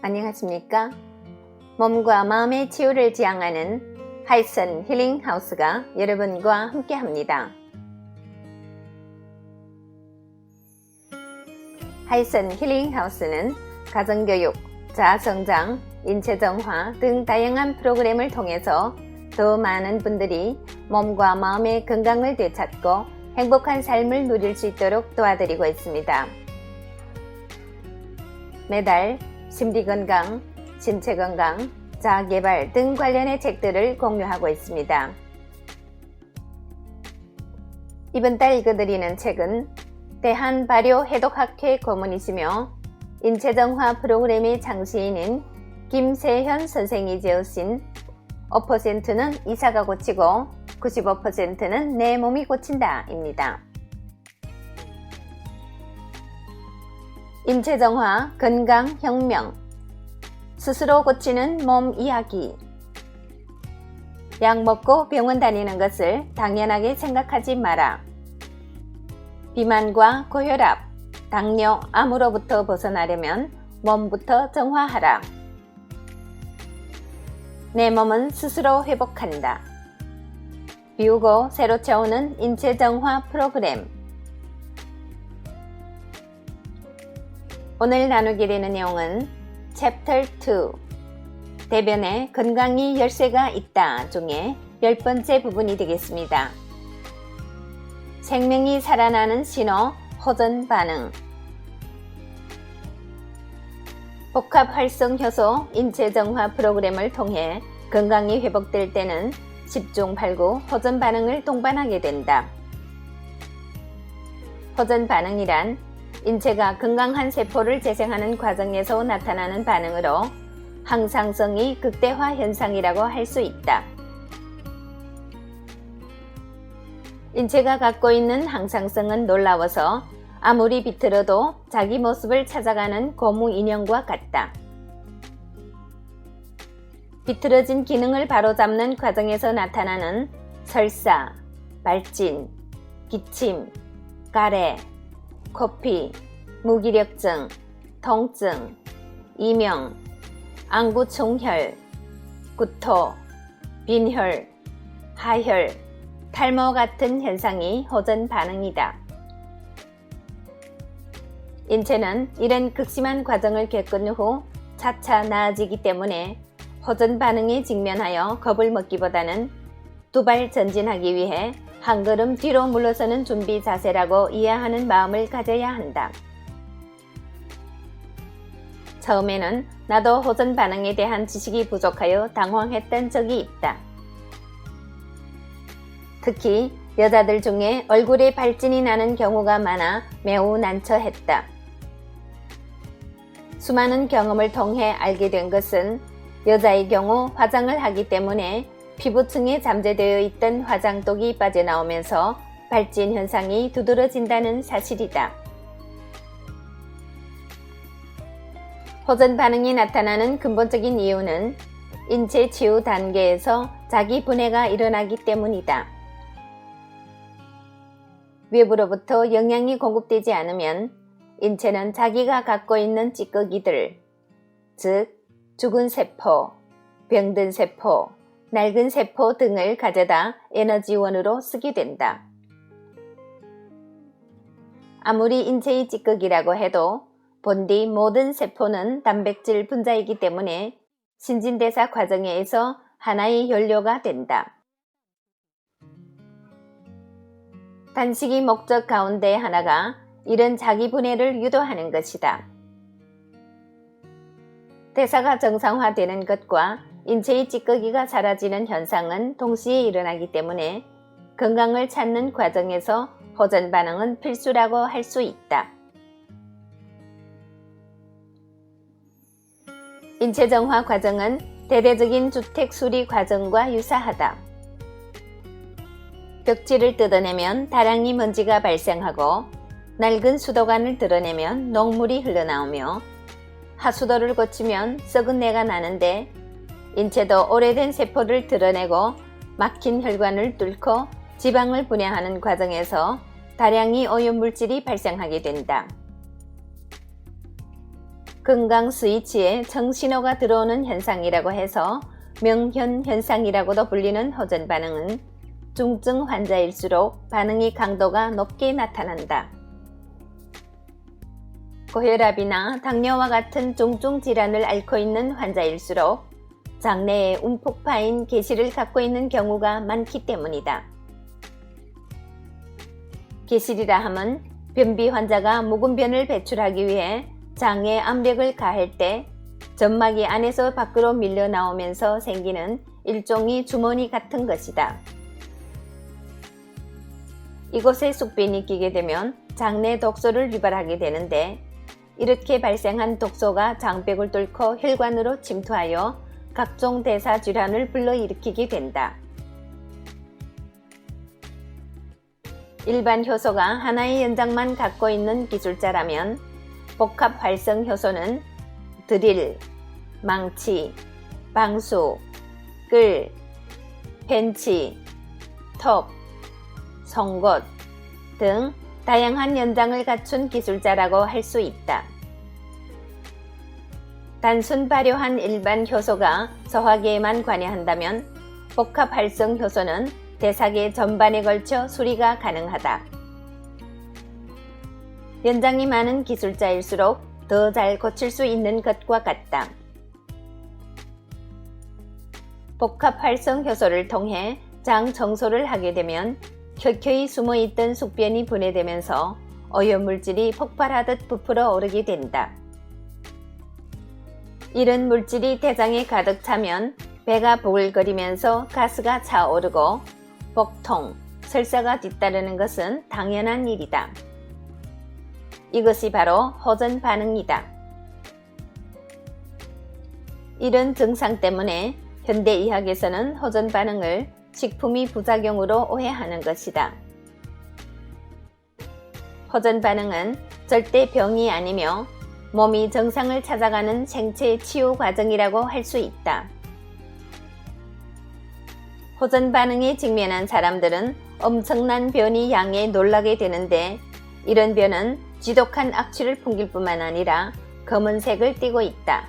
안녕하십니까? 몸과 마음의 치유를 지향하는 하이슨 힐링하우스가 여러분과 함께합니다. 하이슨 힐링하우스는 가정교육, 자아성장, 인체정화 등 다양한 프로그램을 통해서 더 많은 분들이 몸과 마음의 건강을 되찾고 행복한 삶을 누릴 수 있도록 도와드리고 있습니다. 매달 심리건강, 신체건강, 자아개발 등 관련의 책들을 공유하고 있습니다. 이번 달 읽어드리는 책은 대한발효해독학회 고문이시며 인체정화 프로그램의 창시인인 김세현 선생이 지으신 5%는 이사가 고치고 95%는 내 몸이 고친다 입니다. 인체정화, 건강혁명, 스스로 고치는 몸 이야기. 약 먹고 병원 다니는 것을 당연하게 생각하지 마라. 비만과 고혈압, 당뇨, 암으로부터 벗어나려면 몸부터 정화하라. 내 몸은 스스로 회복한다. 비우고 새로 채우는 인체정화 프로그램. 오늘 나누게 되는 내용은 챕터 2 대변에 건강이 열쇠가 있다 중에 10번째 부분이 되겠습니다. 생명이 살아나는 신호 호전 반응. 복합 활성 효소 인체정화 프로그램을 통해 건강이 회복될 때는 10중 8구 호전 반응을 동반하게 된다. 호전 반응이란 인체가 건강한 세포를 재생하는 과정에서 나타나는 반응으로 항상성이 극대화 현상이라고 할 수 있다. 인체가 갖고 있는 항상성은 놀라워서 아무리 비틀어도 자기 모습을 찾아가는 고무 인형과 같다. 비틀어진 기능을 바로잡는 과정에서 나타나는 설사, 발진, 기침, 가래, 코피, 무기력증, 통증, 이명, 안구충혈, 구토, 빈혈, 하혈, 탈모 같은 현상이 호전 반응이다. 인체는 이런 극심한 과정을 겪은 후 차차 나아지기 때문에 호전 반응에 직면하여 겁을 먹기보다는 두 발 전진하기 위해 한 걸음 뒤로 물러서는 준비 자세라고 이해하는 마음을 가져야 한다. 처음에는 나도 호전 반응에 대한 지식이 부족하여 당황했던 적이 있다. 특히 여자들 중에 얼굴에 발진이 나는 경우가 많아 매우 난처했다. 수많은 경험을 통해 알게 된 것은 여자의 경우 화장을 하기 때문에 피부층에 잠재되어 있던 화장독이 빠져나오면서 발진 현상이 두드러진다는 사실이다. 호전 반응이 나타나는 근본적인 이유는 인체 치유 단계에서 자기 분해가 일어나기 때문이다. 외부로부터 영양이 공급되지 않으면 인체는 자기가 갖고 있는 찌꺼기들, 즉 죽은 세포, 병든 세포, 낡은 세포 등을 가져다 에너지원으로 쓰게 된다. 아무리 인체의 찌꺼기라고 해도 본디 모든 세포는 단백질 분자이기 때문에 신진대사 과정에 의해서 하나의 연료가 된다. 단식이 목적 가운데 하나가 이런 자기 분해를 유도하는 것이다. 대사가 정상화되는 것과 인체의 찌꺼기가 사라지는 현상은 동시에 일어나기 때문에 건강을 찾는 과정에서 호전 반응은 필수라고 할 수 있다. 인체정화 과정은 대대적인 주택 수리 과정과 유사하다. 벽지를 뜯어내면 다량의 먼지가 발생하고 낡은 수도관을 드러내면 녹물이 흘러나오며 하수도를 고치면 썩은 내가 나는데 인체도 오래된 세포를 드러내고 막힌 혈관을 뚫고 지방을 분해하는 과정에서 다량의 오염물질이 발생하게 된다. 건강 스위치에 청신호가 들어오는 현상이라고 해서 명현 현상이라고도 불리는 호전 반응은 중증 환자일수록 반응이 강도가 높게 나타난다. 고혈압이나 당뇨와 같은 중증 질환을 앓고 있는 환자일수록 장내에 움푹 파인 개시를 갖고 있는 경우가 많기 때문이다. 개실이라 함은 변비 환자가 묵은 변을 배출하기 위해 장에 압력을 가할 때 점막이 안에서 밖으로 밀려 나오면서 생기는 일종의 주머니 같은 것이다. 이곳에 숙변이 끼게 되면 장내 독소를 유발하게 되는데, 이렇게 발생한 독소가 장벽을 뚫고 혈관으로 침투하여 각종 대사 질환을 불러일으키게 된다. 일반 효소가 하나의 연장만 갖고 있는 기술자라면 복합 활성 효소는 드릴, 망치, 방수, 끌, 펜치, 톱, 송곳 등 다양한 연장을 갖춘 기술자라고 할 수 있다. 단순 발효한 일반 효소가 소화계에만 관여한다면 복합 활성 효소는 대사계 전반에 걸쳐 수리가 가능하다. 연장이 많은 기술자일수록 더 잘 고칠 수 있는 것과 같다. 복합 활성 효소를 통해 장 청소를 하게 되면 켜켜이 숨어있던 숙변이 분해되면서 오염물질이 폭발하듯 부풀어 오르게 된다. 이런 물질이 대장에 가득 차면 배가 부글거리면서 가스가 차오르고 복통, 설사가 뒤따르는 것은 당연한 일이다. 이것이 바로 호전 반응이다. 이런 증상 때문에 현대의학에서는 호전 반응을 식품의 부작용으로 오해하는 것이다. 호전 반응은 절대 병이 아니며 몸이 정상을 찾아가는 생체 치유 과정이라고 할 수 있다. 호전 반응에 직면한 사람들은 엄청난 변이 양에 놀라게 되는데, 이런 변은 지독한 악취를 풍길 뿐만 아니라 검은색을 띠고 있다.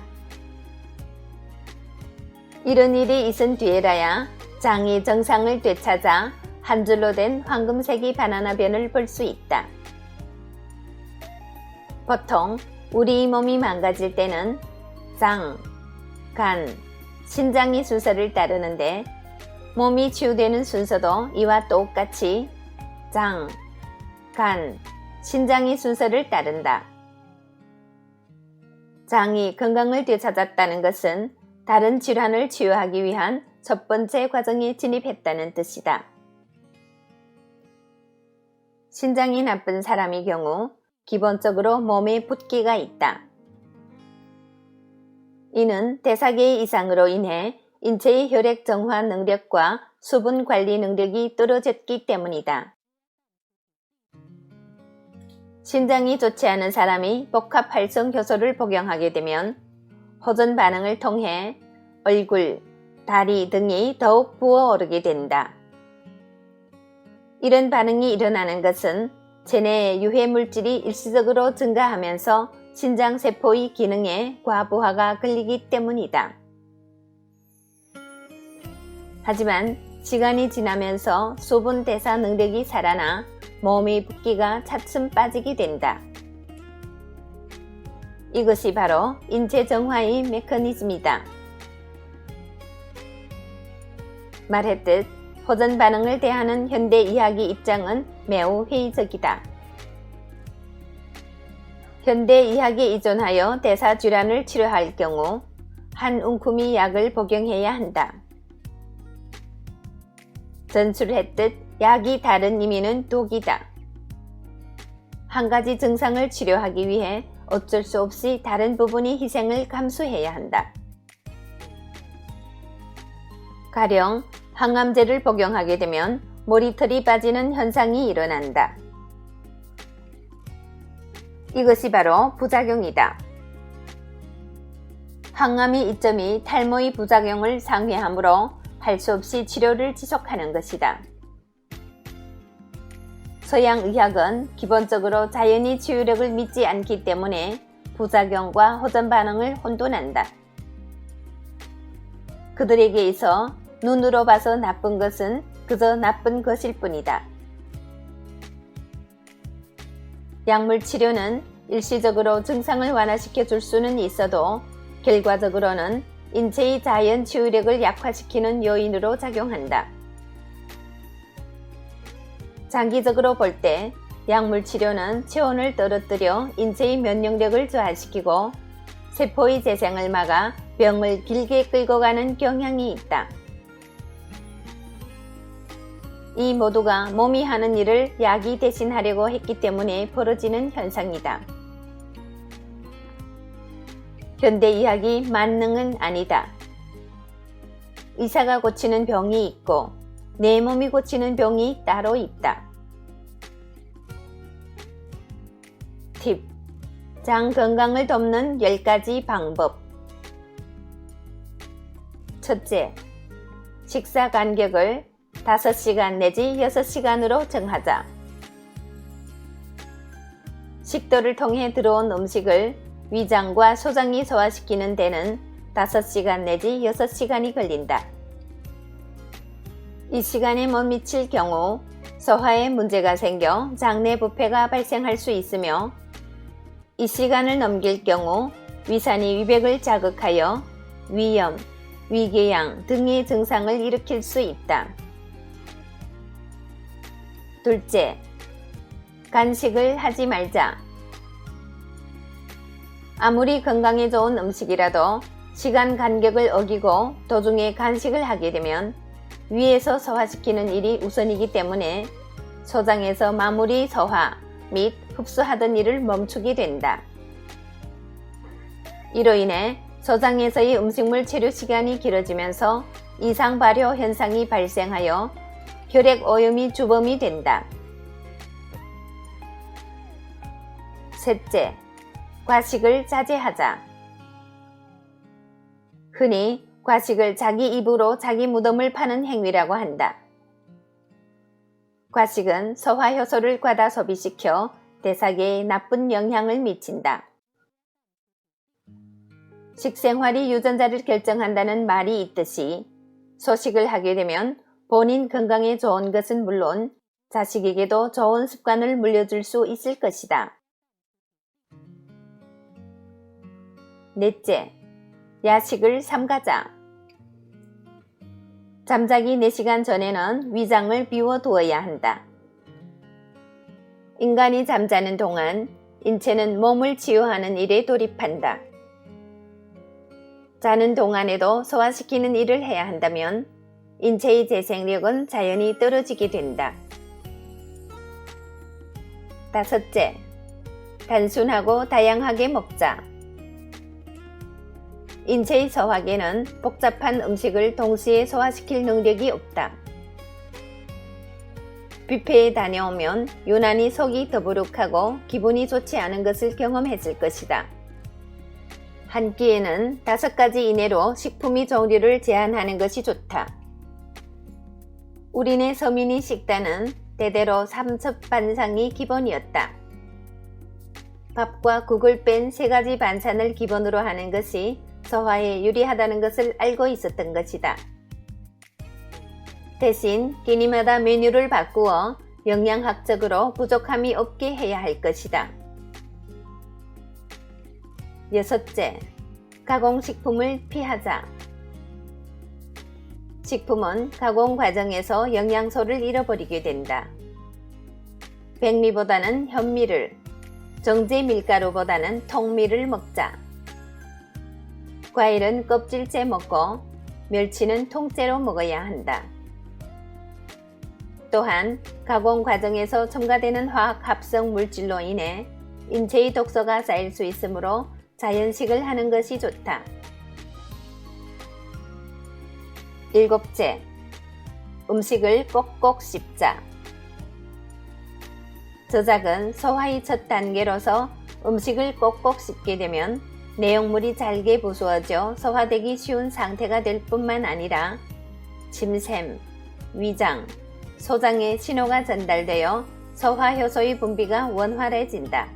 이런 일이 있은 뒤에라야 장이 정상을 되찾아 한 줄로 된 황금색의 바나나 변을 볼 수 있다. 보통 우리 몸이 망가질 때는 장, 간, 신장이 순서를 따르는데, 몸이 치유되는 순서도 이와 똑같이 장, 간, 신장이 순서를 따른다. 장이 건강을 되찾았다는 것은 다른 질환을 치유하기 위한 첫 번째 과정에 진입했다는 뜻이다. 신장이 나쁜 사람의 경우 기본적으로 몸에 붓기가 있다. 이는 대사계 이상으로 인해 인체의 혈액 정화 능력과 수분 관리 능력이 떨어졌기 때문이다. 신장이 좋지 않은 사람이 복합 활성 효소를 복용하게 되면 호전 반응을 통해 얼굴, 다리 등이 더욱 부어오르게 된다. 이런 반응이 일어나는 것은 체내의 유해 물질이 일시적으로 증가하면서 신장세포의 기능에 과부하가 걸리기 때문이다. 하지만 시간이 지나면서 수분 대사 능력이 살아나 몸의 붓기가 차츰 빠지게 된다. 이것이 바로 인체 정화의 메커니즘이다. 말했듯 호전 반응을 대하는 현대의학의 입장은 매우 회의적이다. 현대의학에 의존하여 대사질환을 치료할 경우 한 움큼의 약을 복용해야 한다. 전출했듯 약이 다른 의미는 독이다. 한 가지 증상을 치료하기 위해 어쩔 수 없이 다른 부분의 희생을 감수해야 한다. 가령 항암제를 복용하게 되면 머리털이 빠지는 현상이 일어난다. 이것이 바로 부작용이다. 항암의 이점이 탈모의 부작용을 상회하므로 할 수 없이 치료를 지속하는 것이다. 서양 의학은 기본적으로 자연의 치유력을 믿지 않기 때문에 부작용과 호전 반응을 혼돈한다. 그들에게서 눈으로 봐서 나쁜 것은 그저 나쁜 것일 뿐이다. 약물 치료는 일시적으로 증상을 완화시켜 줄 수는 있어도 결과적으로는 인체의 자연 치유력을 약화시키는 요인으로 작용한다. 장기적으로 볼 때 약물 치료는 체온을 떨어뜨려 인체의 면역력을 저하시키고 세포의 재생을 막아 병을 길게 끌고 가는 경향이 있다. 이 모두가 몸이 하는 일을 약이 대신하려고 했기 때문에 벌어지는 현상이다. 현대의학이 만능은 아니다. 의사가 고치는 병이 있고 내 몸이 고치는 병이 따로 있다. 팁. 장 건강을 돕는 10가지 방법. 첫째, 식사 간격을 5시간 내지 6시간으로 정하자. 식도를 통해 들어온 음식을 위장과 소장이 소화시키는 데는 5시간 내지 6시간이 걸린다. 이 시간에 못 미칠 경우 소화에 문제가 생겨 장내 부패가 발생할 수 있으며 이 시간을 넘길 경우 위산이 위백을 자극하여 위염, 위궤양 등의 증상을 일으킬 수 있다. 둘째, 간식을 하지 말자. 아무리 건강에 좋은 음식이라도 시간 간격을 어기고 도중에 간식을 하게 되면 위에서 소화시키는 일이 우선이기 때문에 소장에서 마무리 소화 및 흡수하던 일을 멈추게 된다. 이로 인해 소장에서의 음식물 체류 시간이 길어지면서 이상 발효 현상이 발생하여 혈액 오염이 주범이 된다. 셋째, 과식을 자제하자. 흔히 과식을 자기 입으로 자기 무덤을 파는 행위라고 한다. 과식은 소화 효소를 과다 소비시켜 대사계에 나쁜 영향을 미친다. 식생활이 유전자를 결정한다는 말이 있듯이 소식을 하게 되면 본인 건강에 좋은 것은 물론 자식에게도 좋은 습관을 물려줄 수 있을 것이다. 넷째, 야식을 삼가자. 잠자기 4시간 전에는 위장을 비워두어야 한다. 인간이 잠자는 동안 인체는 몸을 치유하는 일에 돌입한다. 자는 동안에도 소화시키는 일을 해야 한다면 인체의 재생력은 자연히 떨어지게 된다. 다섯째, 단순하고 다양하게 먹자. 인체의 소화계는 복잡한 음식을 동시에 소화시킬 능력이 없다. 뷔페에 다녀오면 유난히 속이 더부룩하고 기분이 좋지 않은 것을 경험했을 것이다. 한 끼에는 5가지 이내로 식품의 종류를 제한하는 것이 좋다. 우리네 서민의 식단은 대대로 삼첩반상이 기본이었다. 밥과 국을 뺀 3가지 반찬을 기본으로 하는 것이 소화에 유리하다는 것을 알고 있었던 것이다. 대신 끼니마다 메뉴를 바꾸어 영양학적으로 부족함이 없게 해야 할 것이다. 여섯째, 가공식품을 피하자. 식품은 가공 과정에서 영양소를 잃어버리게 된다. 백미보다는 현미를, 정제 밀가루보다는 통밀을 먹자. 과일은 껍질째 먹고 멸치는 통째로 먹어야 한다. 또한 가공 과정에서 첨가되는 화학 합성 물질로 인해 인체의 독소가 쌓일 수 있으므로 자연식을 하는 것이 좋다. 일곱째, 음식을 꼭꼭 씹자. 저작은 소화의 첫 단계로서 음식을 꼭꼭 씹게 되면 내용물이 잘게 부수어져 소화되기 쉬운 상태가 될 뿐만 아니라 침샘, 위장, 소장에 신호가 전달되어 소화효소의 분비가 원활해진다.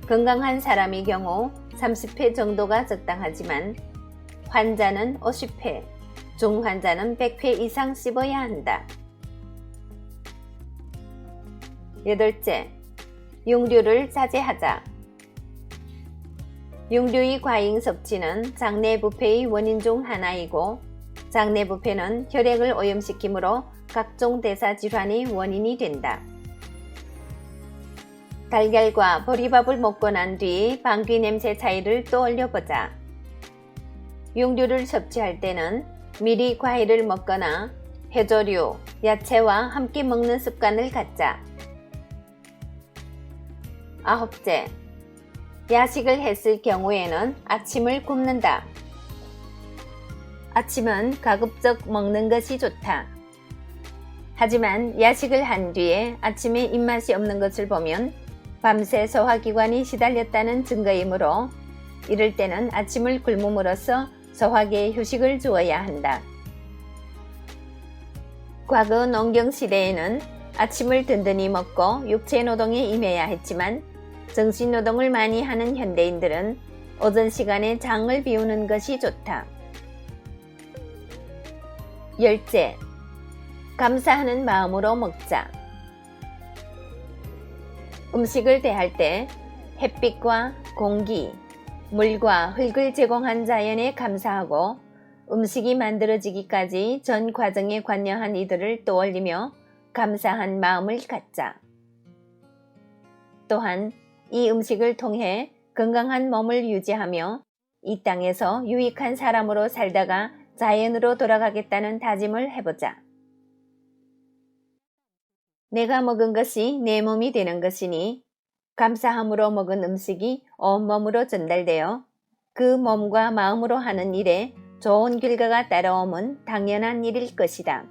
건강한 사람의 경우 30회 정도가 적당하지만 환자는 50회, 중환자는 100회 이상 씹어야 한다. 8째, 육류를 자제하자. 육류의 과잉 섭취는 장내부패의 원인 중 하나이고 장내부패는 혈액을 오염시키므로 각종 대사질환의 원인이 된다. 달걀과 보리밥을 먹고 난 뒤 방귀 냄새 차이를 떠올려보자. 육류를 섭취할 때는 미리 과일을 먹거나 해조류, 야채와 함께 먹는 습관을 갖자. 9째, 야식을 했을 경우에는 아침을 굶는다. 아침은 가급적 먹는 것이 좋다. 하지만 야식을 한 뒤에 아침에 입맛이 없는 것을 보면 밤새 소화기관이 시달렸다는 증거이므로 이럴 때는 아침을 굶음으로써 소화기에 휴식을 주어야 한다. 과거 농경시대에는 아침을 든든히 먹고 육체노동에 임해야 했지만 정신노동을 많이 하는 현대인들은 오전 시간에 장을 비우는 것이 좋다. 10째, 감사하는 마음으로 먹자. 음식을 대할 때 햇빛과 공기, 물과 흙을 제공한 자연에 감사하고 음식이 만들어지기까지 전 과정에 관여한 이들을 떠올리며 감사한 마음을 갖자. 또한 이 음식을 통해 건강한 몸을 유지하며 이 땅에서 유익한 사람으로 살다가 자연으로 돌아가겠다는 다짐을 해보자. 내가 먹은 것이 내 몸이 되는 것이니 감사함으로 먹은 음식이 온몸으로 전달되어 그 몸과 마음으로 하는 일에 좋은 결과가 따라오면 당연한 일일 것이다.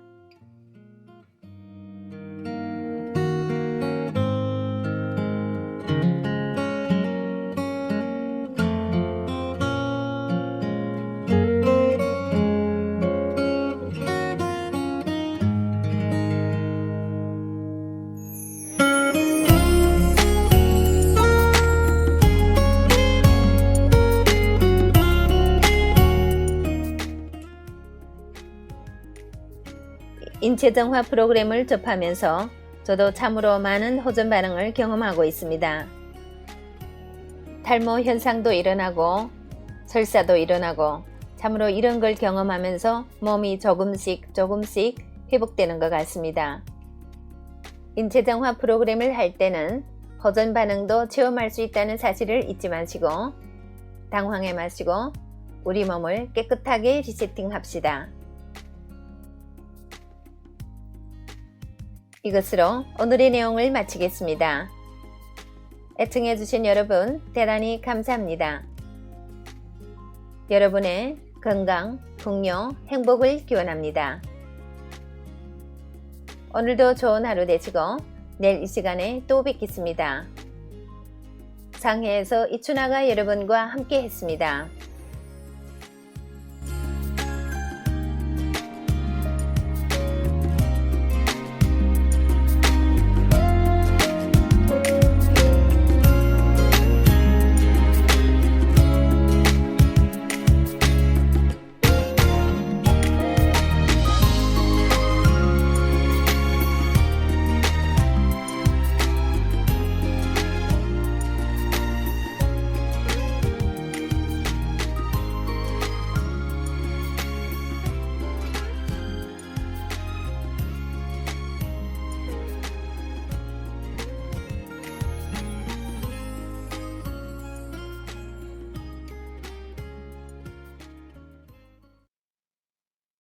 인체정화 프로그램을 접하면서 저도 참으로 많은 호전 반응을 경험하고 있습니다. 탈모 현상도 일어나고 설사도 일어나고 참으로 이런 걸 경험하면서 몸이 조금씩 회복되는 것 같습니다. 인체정화 프로그램을 할 때는 호전 반응도 체험할 수 있다는 사실을 잊지 마시고 당황해 마시고 우리 몸을 깨끗하게 리세팅합시다. 이것으로 오늘의 내용을 마치겠습니다. 애청해주신 여러분 대단히 감사합니다. 여러분의 건강, 풍요, 행복을 기원합니다. 오늘도 좋은 하루 되시고 내일 이 시간에 또 뵙겠습니다. 상해에서 이춘아가 여러분과 함께 했습니다.